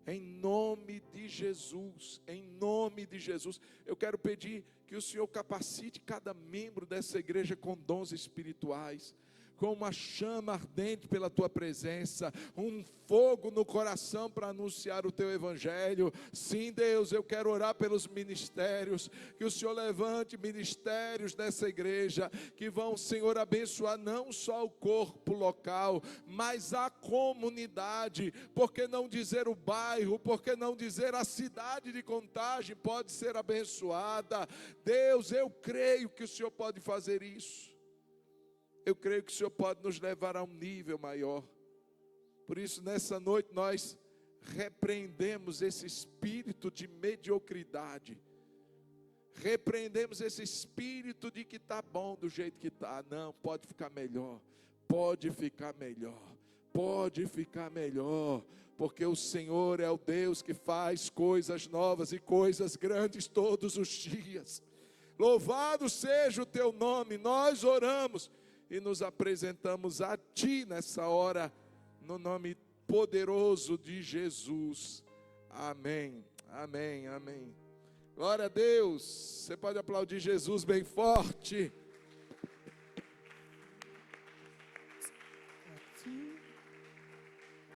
Em nome de Jesus, em nome de Jesus. Eu quero pedir que o Senhor capacite cada membro dessa igreja com dons espirituais, com uma chama ardente pela Tua presença, um fogo no coração para anunciar o Teu Evangelho. Sim, Deus, eu quero orar pelos ministérios, que o Senhor levante ministérios dessa igreja, que vão, Senhor, abençoar não só o corpo local, mas a comunidade. Por que não dizer o bairro, por que não dizer a cidade de Contagem pode ser abençoada? Deus, eu creio que o Senhor pode fazer isso. Eu creio que o Senhor pode nos levar a um nível maior. Por isso, nessa noite, nós repreendemos esse espírito de mediocridade. Repreendemos esse espírito de que está bom do jeito que está. Não, pode ficar melhor. Pode ficar melhor. Pode ficar melhor. Porque o Senhor é o Deus que faz coisas novas e coisas grandes todos os dias. Louvado seja o Teu nome. Nós oramos e nos apresentamos a Ti nessa hora, no nome poderoso de Jesus. Amém, amém, amém. Glória a Deus. Você pode aplaudir Jesus bem forte.